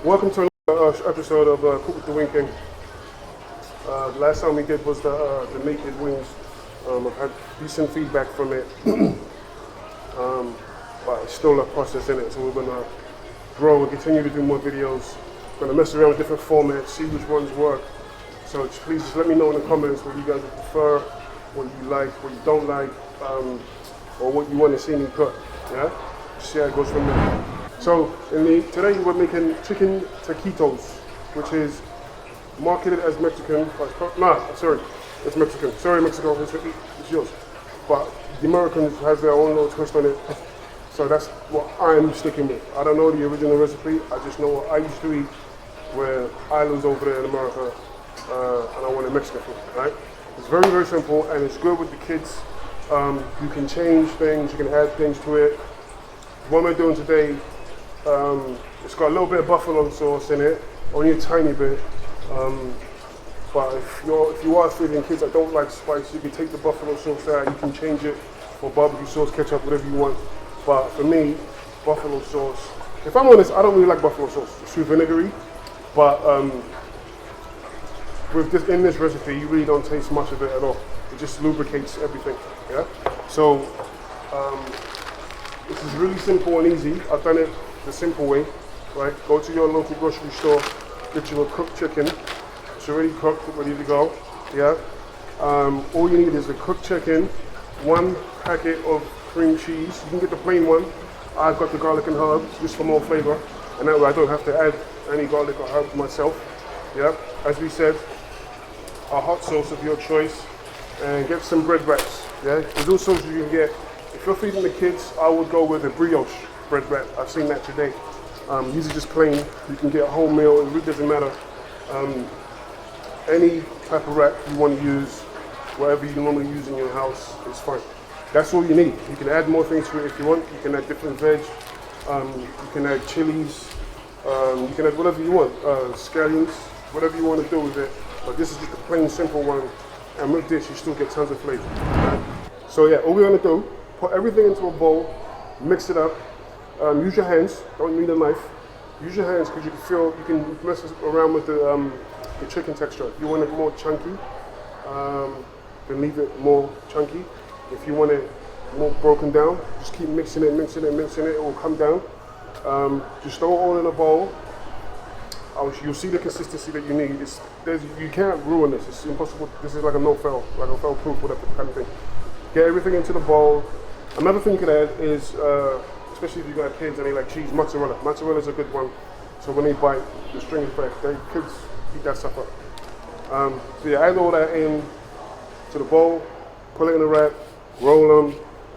Welcome to another episode of Cook with the Winking. The last time we did was the naked wings. I've had decent feedback from it, but it's still a process in it. So we're gonna grow and continue to do more videos. We're gonna mess around with different formats, see which ones work. So please just let me know in the comments what you guys would prefer, what you like, what you don't like, or what you want to see me cook. Yeah, see how it goes from there. So today we're making chicken taquitos, which is marketed as Mexican. It's Mexican. Sorry, Mexico, it's yours. But the Americans has their own little twist on it. So that's what I'm sticking with. I don't know the original recipe. I just know what I used to eat where I was over there in America, and I wanted Mexican food. Right? It's very, very simple, and it's good with the kids. You can change things. You can add things to it. What we're doing today. It's got a little bit of buffalo sauce in it, only a tiny bit. But if you are feeding kids that don't like spice, you can take the buffalo sauce out. You can change it for barbecue sauce, ketchup, whatever you want. But for me, buffalo sauce. If I'm honest, I don't really like buffalo sauce. It's too vinegary. But in this recipe, you really don't taste much of it at all. It just lubricates everything. Yeah. So this is really simple and easy. I've done it the simple way, right? Go to your local grocery store, get you a cooked chicken. It's already cooked, ready to go. Yeah. All you need is the cooked chicken, one packet of cream cheese. You can get the plain one. I've got the garlic and herbs just for more flavor, and that way I don't have to add any garlic or herbs myself. Yeah. As we said, a hot sauce of your choice, and get some bread wraps. Yeah. There's also you can get. If you're feeding the kids, I would go with a brioche bread wrap. I've seen that today. These are just plain. You can get a whole meal. It really doesn't matter. Any type of wrap you want to use, whatever you normally use in your house, is fine. That's all you need. You can add more things to it if you want. You can add different veg. You can add chilies. You can add whatever you want. Scallions, whatever you want to do with it. But this is just a plain, simple one. And with this, you still get tons of flavor. Right? So yeah, all we're gonna do, put everything into a bowl, mix it up. Use your hands, don't need a knife. Use your hands because you can mess around with the chicken texture. If you want it more chunky, then leave it more chunky. If you want it more broken down, just keep mixing it, it will come down. Just throw it all in a bowl. You'll see the consistency that you need. You can't ruin this, it's impossible. This is like a no-fail, like a fail-proof, whatever kind of thing. Get everything into the bowl. Another thing you can add is, especially if you've got kids and they like cheese, mozzarella. Mozzarella is a good one. So when they bite, the string is back. Kids eat that stuff up. So yeah, add all that in to the bowl, put it in a wrap, roll them.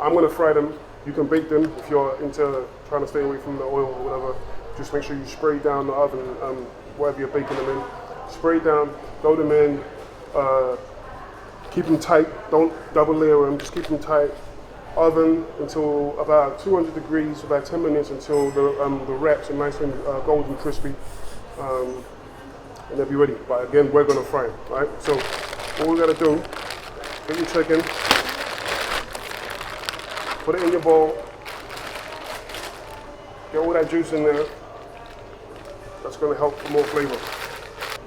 I'm gonna fry them. You can bake them if you're into trying to stay away from the oil or whatever. Just make sure you spray down the oven, wherever you're baking them in. Spray down, throw them in, keep them tight. Don't double layer them, just keep them tight. Oven until about 200 degrees, about 10 minutes until the wraps are nice and golden crispy, and they'll be ready. But again, we're gonna fry them, right? So all we gotta do, get your chicken, put it in your bowl, get all that juice in there. That's gonna help for more flavor.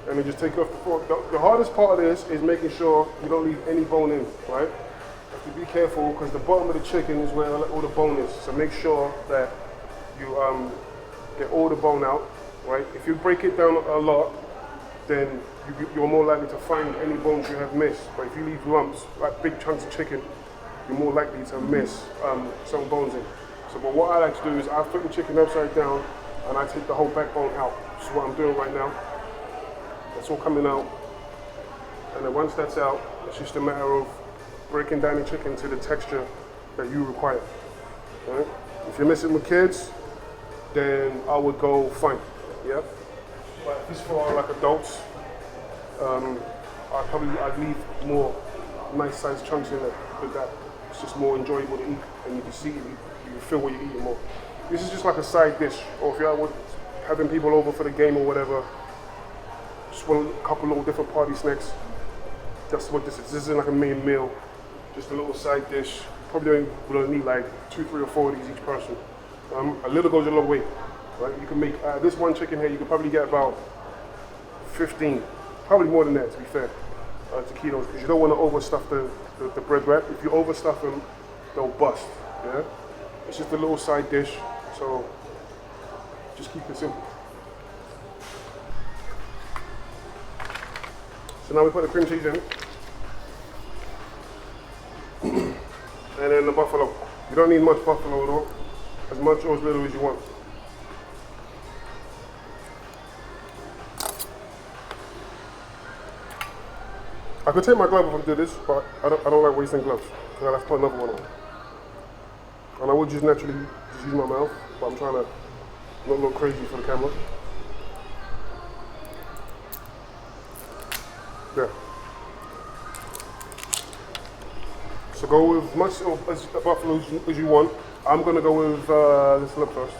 And then just take off the fork. The hardest part of this is making sure you don't leave any bone in, right? You have to be careful because the bottom of the chicken is where all the bone is. So make sure that you get all the bone out, right? If you break it down a lot, then you're more likely to find any bones you have missed. But if you leave lumps, like big chunks of chicken, you're more likely to miss some bones in. So, but what I like to do is I flip the chicken upside down and I take the whole backbone out. This is what I'm doing right now. That's all coming out. And then once that's out, it's just a matter of breaking down the chicken to the texture that you require. Right? If you're messing with kids, then I would go fine. Yeah. But if it's for like adults, I'd leave more nice sized chunks in there with that. It's just more enjoyable to eat, and you can see it, you feel what you're eating more. This is just like a side dish, or if you're having people over for the game or whatever, just want a couple little different party snacks. That's what this is. This isn't like a main meal, just a little side dish. Probably will need like 2, 3, or 4 of these each person. A little goes a long way. right? You can make this one chicken here. You can probably get about 15, probably more than that, to be fair. Taquitos, because you don't want to overstuff the bread wrap. If you overstuff them, they'll bust. Yeah, it's just a little side dish, so just keep it simple. So now we put the cream cheese in, and then the buffalo. You don't need much buffalo though, as much or as little as you want. I could take my glove off and do this, but I don't like wasting gloves, because I'll have to put another one on. And I would just naturally just use my mouth, but I'm trying to not look crazy for the camera. Yeah. So go with as much of buffalo as you want. I'm gonna go with this lip first.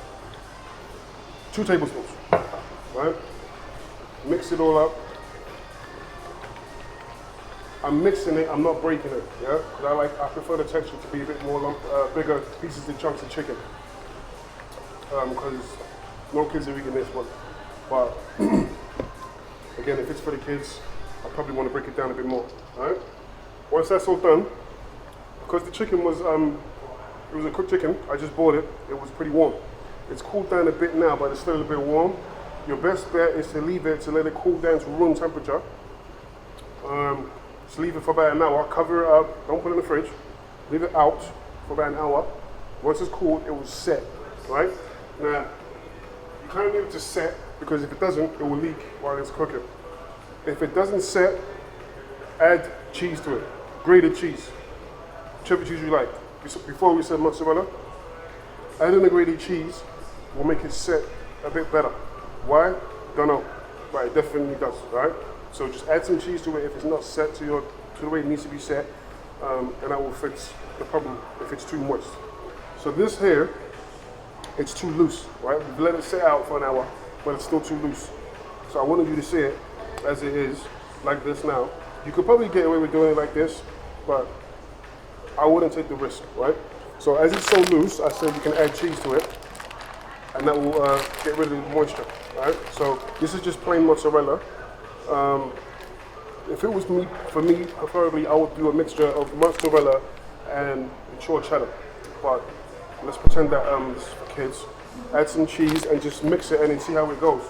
2 tablespoons, right? Mix it all up. I'm mixing it, I'm not breaking it, yeah? Because I prefer the texture to be a bit more bigger pieces and chunks of chicken. Because no kids are eating this one. But again, if it's for the kids, I probably want to break it down a bit more, right? Once that's all done, because the chicken was, it was a cooked chicken, I just bought it, it was pretty warm. It's cooled down a bit now, but it's still a bit warm. Your best bet is to leave it, to let it cool down to room temperature. Just leave it for about an hour, cover it up, don't put it in the fridge. Leave it out for about an hour. Once it's cooled, it will set, right? Now, you kind of need it to set, because if it doesn't, it will leak while it's cooking. If it doesn't set, add cheese to it, grated cheese, whichever cheese you like. Before we said mozzarella, adding the grated cheese will make it set a bit better. Why? Don't know, but it definitely does, right? So just add some cheese to it if it's not set to the way it needs to be set, and that will fix the problem if it's too moist. So this here, it's too loose, right? We've let it sit out for an hour, but it's still too loose. So I wanted you to see it as it is, like this now. You could probably get away with doing it like this, but I wouldn't take the risk, right? So as it's so loose, I said you can add cheese to it, and that will get rid of the moisture, right? So this is just plain mozzarella. If it was meat, for me, preferably I would do a mixture of mozzarella and mature cheddar. But let's pretend that this is for kids. Add some cheese and just mix it in and see how it goes.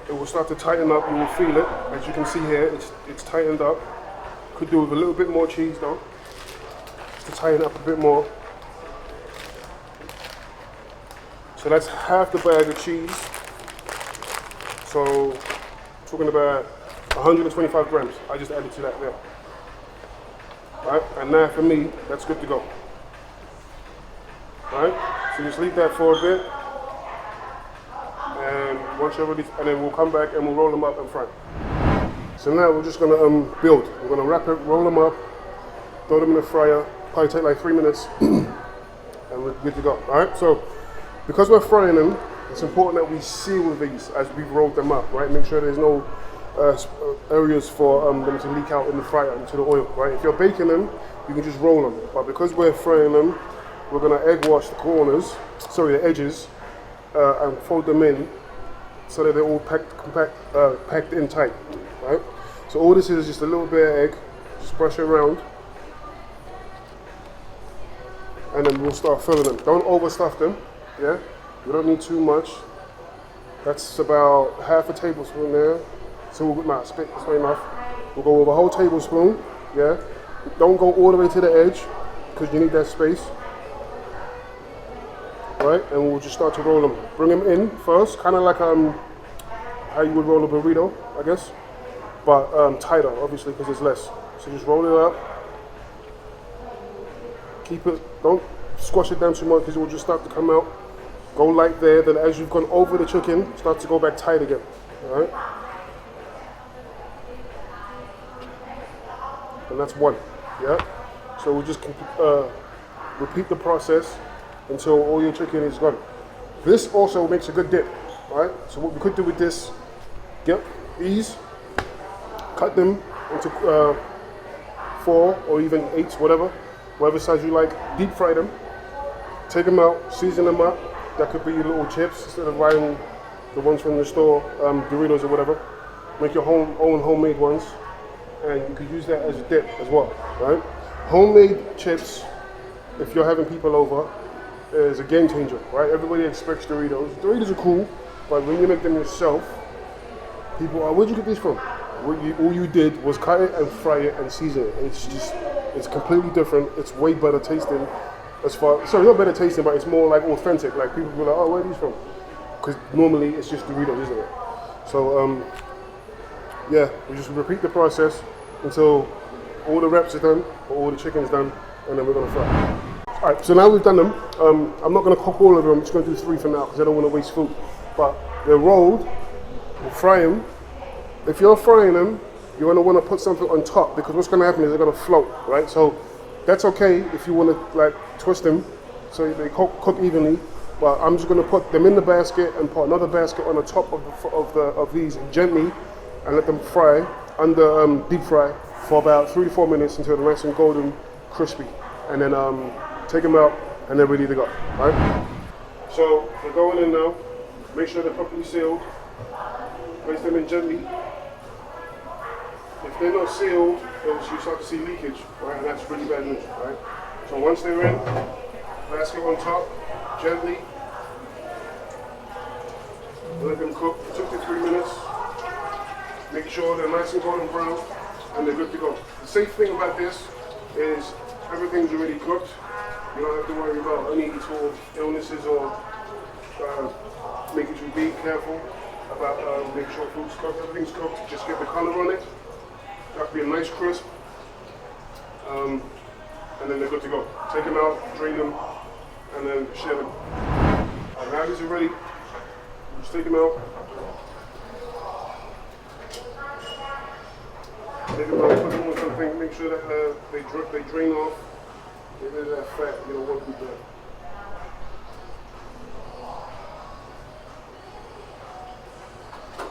It will start to tighten up, you will feel it. As you can see here, it's tightened up. Could do with a little bit more cheese though, to tighten up a bit more. So that's half the bag of cheese. So talking about 125 grams. I just added to that there. Right, and now for me, that's good to go. Right, so just leave that for a bit, and once you're ready, and then we'll come back and we'll roll them up and fry. So now we're just gonna build. We're gonna wrap it, roll them up, throw them in the fryer. Probably take like 3 minutes, and we're good to go. All right, so because we're frying them, it's important that we seal these as we've rolled them up, right? Make sure there's no areas for them to leak out in the fryer into the oil, right? If you're baking them, you can just roll them. But because we're frying them, we're gonna egg wash the corners, the edges, and fold them in so that they're all packed in tight, right? So all this is just a little bit of egg, just brush it around, and then we'll start filling them. Don't overstuff them, yeah? We don't need too much. That's about half a tablespoon there. So we'll not spit, that's not enough. We'll go with a whole tablespoon, yeah? Don't go all the way to the edge, because you need that space. Right, and we'll just start to roll them. Bring them in first, kind of like how you would roll a burrito, I guess. But tighter, obviously, because it's less. So just roll it up. Keep it, don't squash it down too much because it will just start to come out. Go light there, then as you've gone over the chicken, start to go back tight again, all right? And that's one, yeah? So we'll just repeat the process until all your chicken is gone. This also makes a good dip, all right? So what we could do with this, get these, cut them into 4 or even 8, whatever size you like, deep fry them, take them out, season them up, That could be your little chips instead of buying the ones from the store, Doritos or whatever. Make your own homemade ones, and you could use that as a dip as well, right? Homemade chips, if you're having people over, is a game changer, right? Everybody expects Doritos. Doritos are cool, but when you make them yourself, people are, where'd you get these from? All you did was cut it and fry it and season it. It's completely different. It's way better tasting. Sorry, not better tasting, but it's more like authentic. Like people will be like, oh, where are these from? Because normally it's just Doritos, isn't it? So, yeah, we just repeat the process until all the reps are done, or all the chicken's done, and then we're gonna fry. All right, so now we've done them. I'm not gonna cook all of them. I'm just gonna do 3 for now because I don't want to waste food. But they're rolled. We'll fry them. If you're frying them, you're gonna want to put something on top because what's gonna happen is they're gonna float, right? So that's okay if you want to like twist them so they cook evenly. But I'm just gonna put them in the basket and put another basket on the top of these gently and let them fry under deep fry for about 3 to 4 minutes until they're nice and golden, crispy, and then take them out and they're ready to go. Right? So they're going in now. Make sure they're properly sealed. Place them in gently. If they're not sealed, you start to see leakage, right? And that's really bad news, right? So once they're in, basket on top, gently. Let them cook 2 to 3 minutes. Make sure they're nice and golden brown, and they're good to go. The safe thing about this is everything's already cooked. You don't have to worry about any sort of illnesses or making sure you be careful about making sure food's cooked. Everything's cooked. Just get the color on it. That to be a nice crisp, and then they're good to go. Take them out, drain them, and then share them. And now these are ready. Just take them out. Take them out, put them on something, make sure that they drain off. Get rid of that fat, you don't want to do that.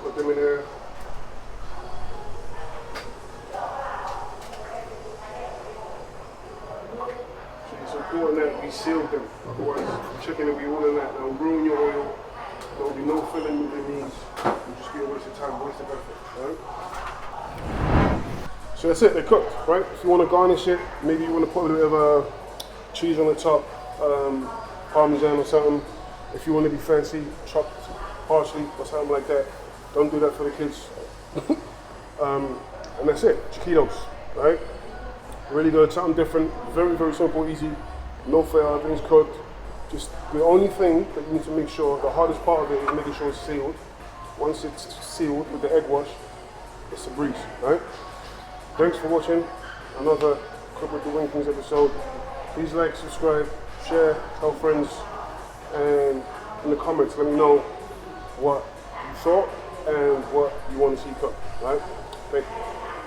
Put them in there. So it's important that we seal them, otherwise the chicken will be all in that. It'll ruin your oil. There will be no filling within these. It'll just be a waste of time, waste of effort, right? So that's it, they're cooked, right? If you want to garnish it, maybe you want to put a bit of cheese on the top, parmesan or something. If you want to be fancy, chopped parsley or something like that. Don't do that for the kids. And that's it, Taquitos, right? Really good, something different, very, very simple, easy, no fail, everything's cooked. Just the only thing that you need to make sure, the hardest part of it is making sure it's sealed. Once it's sealed with the egg wash, it's a breeze, right? Thanks for watching another Cook with the Winkings episode. Please like, subscribe, share, tell friends, and in the comments let me know what you thought and what you want to see cooked, right? Thank you.